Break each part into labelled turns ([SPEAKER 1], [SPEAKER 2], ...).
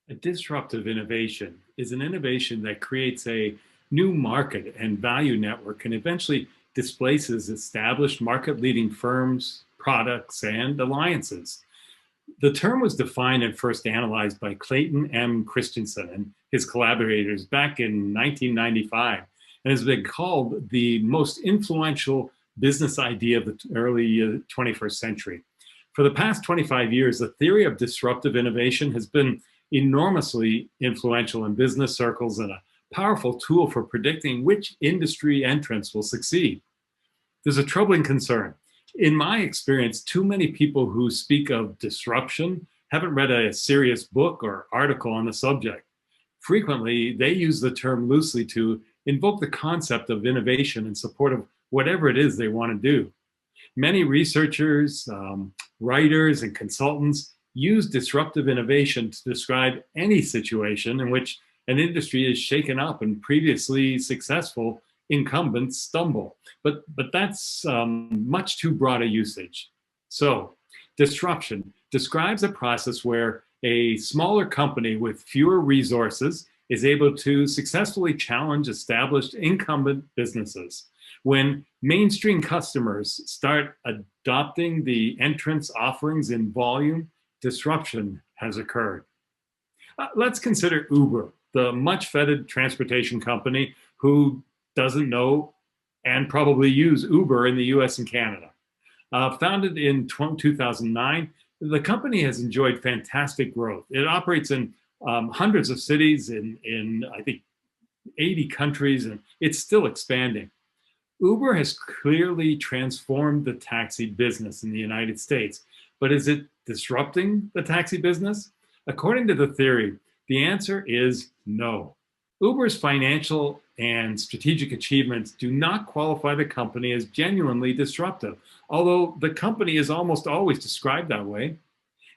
[SPEAKER 1] A disruptive innovation is an innovation that creates a new market and value network and eventually displaces established market leading firms, products, and alliances. The term was defined and first analyzed by Clayton Christensen and his collaborators back in 1995 and has been called the most influential business idea of the early 21st century. For the past 25 years, the theory of disruptive innovation has been enormously influential in business circles and a powerful tool for predicting which industry entrants will succeed. There's a troubling concern. In my experience, too many people who speak of disruption haven't read a serious book or article on the subject. Frequently, they use the term loosely to invoke the concept of innovation in support of whatever it is they want to do. Many researchers, writers, and consultants use disruptive innovation to describe any situation in which an industry is shaken up and previously successful incumbents stumble. But that's much too broad a usage. So, disruption describes a process where a smaller company with fewer resources is able to successfully challenge established incumbent businesses. When mainstream customers start adopting the entrance offerings in volume, disruption has occurred. Let's consider Uber, the much feted transportation company who doesn't know and probably use Uber in the US and Canada. Founded in 2009, the company has enjoyed fantastic growth. It operates in hundreds of cities in I think, 80 countries, and it's still expanding. Uber has clearly transformed the taxi business in the United States, but is it disrupting the taxi business? According to the theory, the answer is no. Uber's financial and strategic achievements do not qualify the company as genuinely disruptive, although the company is almost always described that way.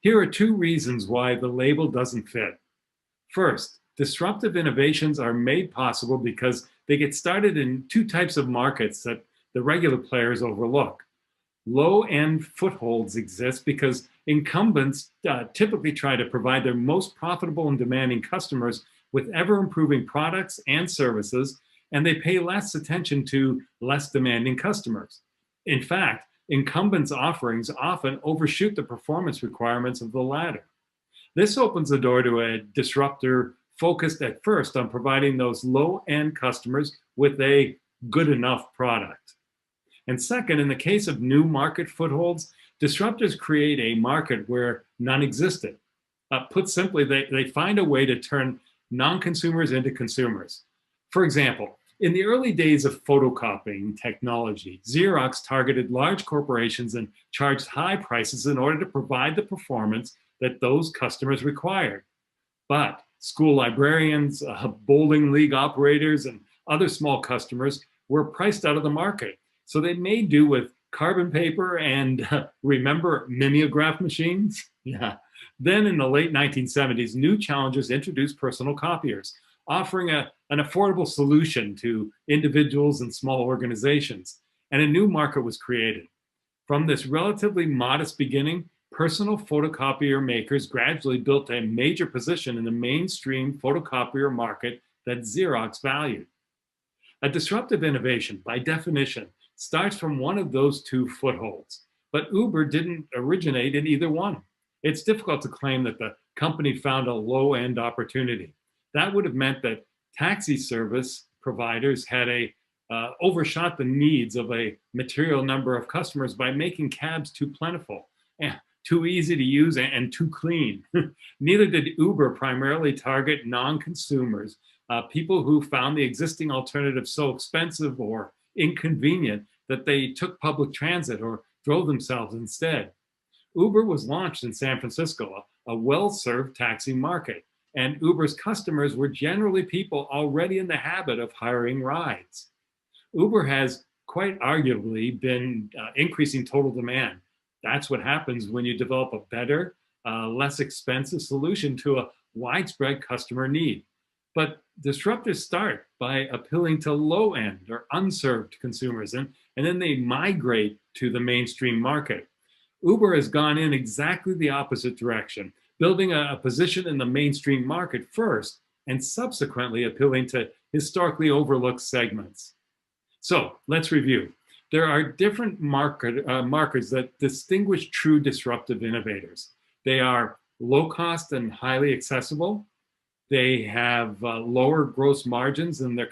[SPEAKER 1] Here are two reasons why the label doesn't fit. First, disruptive innovations are made possible because they get started in two types of markets that the regular players overlook. Low-end footholds exist because incumbents typically try to provide their most profitable and demanding customers with ever-improving products and services, and they pay less attention to less demanding customers. In fact, incumbents' offerings often overshoot the performance requirements of the latter. This opens the door to a disruptor focused at first on providing those low-end customers with a good enough product. And second, in the case of new market footholds, disruptors create a market where none existed. Put simply, they find a way to turn non-consumers into consumers. For example, in the early days of photocopying technology, Xerox targeted large corporations and charged high prices in order to provide the performance that those customers required. But school librarians, bowling league operators, and other small customers were priced out of the market. So they made do with carbon paper and remember mimeograph machines? Yeah. Then in the late 1970s, new challengers introduced personal copiers, offering an affordable solution to individuals and small organizations. And a new market was created. From this relatively modest beginning, personal photocopier makers gradually built a major position in the mainstream photocopier market that Xerox valued. A disruptive innovation, by definition, starts from one of those two footholds, but Uber didn't originate in either one. It's difficult to claim that the company found a low-end opportunity. That would have meant that taxi service providers had overshot the needs of a material number of customers by making cabs too plentiful, too easy to use, and too clean. Neither did Uber primarily target non-consumers, people who found the existing alternative so expensive or inconvenient that they took public transit or drove themselves instead. Uber was launched in San Francisco, a well-served taxi market, and Uber's customers were generally people already in the habit of hiring rides. Uber has quite arguably been increasing total demand. That's what happens when you develop a better, less expensive solution to a widespread customer need. But disruptors start by appealing to low-end or unserved consumers, and then they migrate to the mainstream market. Uber has gone in exactly the opposite direction. building a position in the mainstream market first and subsequently appealing to historically overlooked segments. So let's review. There are different markers that distinguish true disruptive innovators. They are low cost and highly accessible. They have lower gross margins than their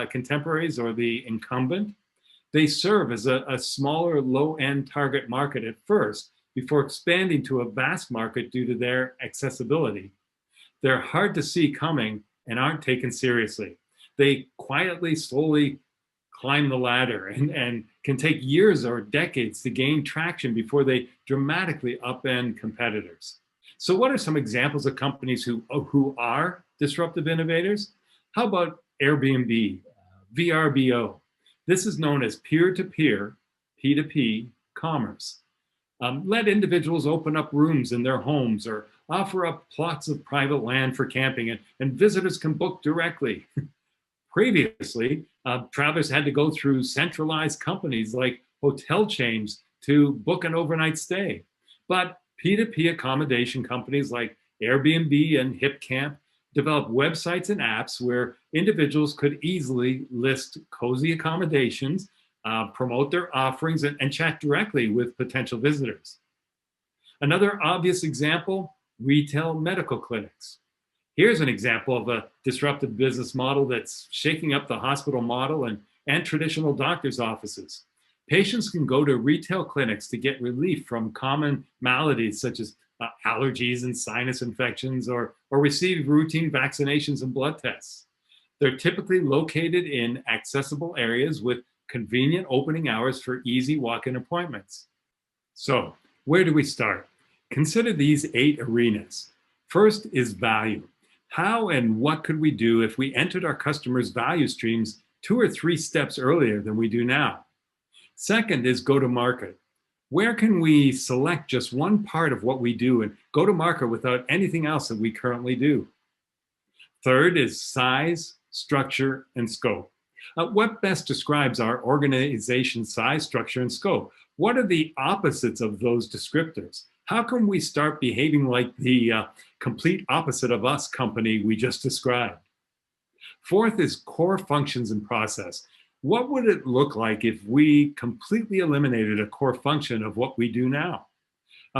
[SPEAKER 1] contemporaries or the incumbent. They serve as a smaller, low-end target market at first before expanding to a vast market due to their accessibility. They're hard to see coming and aren't taken seriously. They quietly, slowly climb the ladder and can take years or decades to gain traction before they dramatically upend competitors. So what are some examples of companies who are disruptive innovators? How about Airbnb, VRBO? This is known as peer-to-peer, P2P commerce. Let individuals open up rooms in their homes or offer up plots of private land for camping, and visitors can book directly. Previously, travelers had to go through centralized companies like hotel chains to book an overnight stay. But P2P accommodation companies like Airbnb and HipCamp developed websites and apps where individuals could easily list cozy accommodations, promote their offerings, and chat directly with potential visitors. Another obvious example, retail medical clinics. Here's an example of a disruptive business model that's shaking up the hospital model and traditional doctor's offices. Patients can go to retail clinics to get relief from common maladies such as allergies and sinus infections, or receive routine vaccinations and blood tests. They're typically located in accessible areas with convenient opening hours for easy walk-in appointments. So, where do we start? Consider these 8 arenas. First is value. How and what could we do if we entered our customers' value streams 2 or 3 steps earlier than we do now? Second is go-to-market. Where can we select just one part of what we do and go to market without anything else that we currently do? Third is size, structure, and scope. What best describes our organization size, structure, and scope? What are the opposites of those descriptors? How can we start behaving like the complete opposite of us company we just described? Fourth is core functions and process. What would it look like if we completely eliminated a core function of what we do now?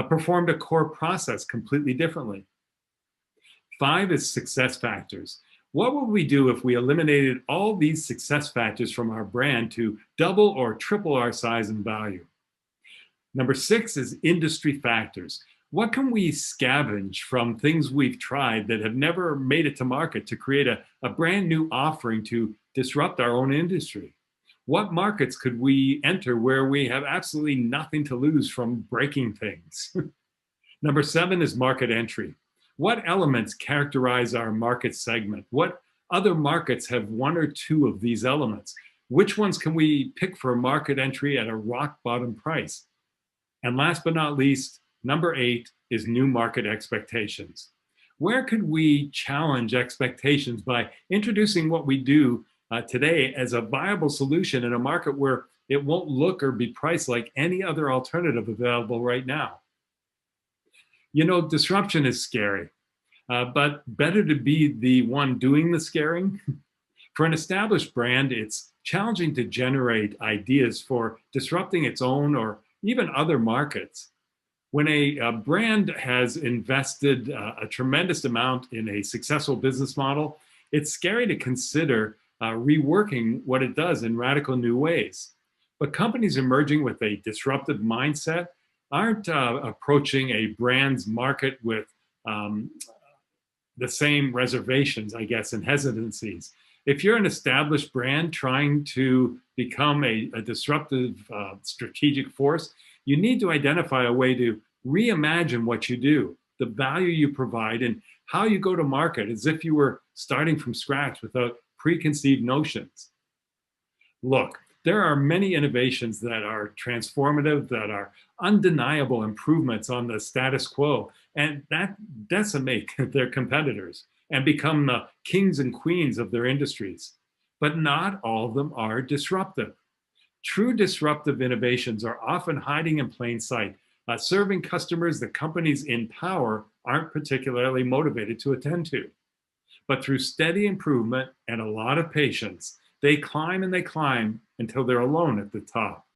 [SPEAKER 1] Performed a core process completely differently? 5 is success factors. What would we do if we eliminated all these success factors from our brand to double or triple our size and value? Number 6 is industry factors. What can we scavenge from things we've tried that have never made it to market to create a brand new offering to disrupt our own industry? What markets could we enter where we have absolutely nothing to lose from breaking things? Number 7 is market entry. What elements characterize our market segment? What other markets have 1 or 2 of these elements? Which ones can we pick for a market entry at a rock bottom price? And last but not least, number 8 is new market expectations. Where could we challenge expectations by introducing what we do today as a viable solution in a market where it won't look or be priced like any other alternative available right now? You know, disruption is scary, but better to be the one doing the scaring. For an established brand, it's challenging to generate ideas for disrupting its own or even other markets. When a brand has invested a tremendous amount in a successful business model, it's scary to consider reworking what it does in radical new ways. But companies emerging with a disruptive mindset aren't approaching a brand's market with the same reservations, I guess, and hesitancies. If you're an established brand trying to become a disruptive strategic force, you need to identify a way to reimagine what you do, the value you provide, and how you go to market as if you were starting from scratch without preconceived notions. Look, there are many innovations that are transformative, that are undeniable improvements on the status quo, and that decimate their competitors and become the kings and queens of their industries. But not all of them are disruptive. True disruptive innovations are often hiding in plain sight, serving customers that companies in power aren't particularly motivated to attend to. But through steady improvement and a lot of patience, they climb and they climb until they're alone at the top.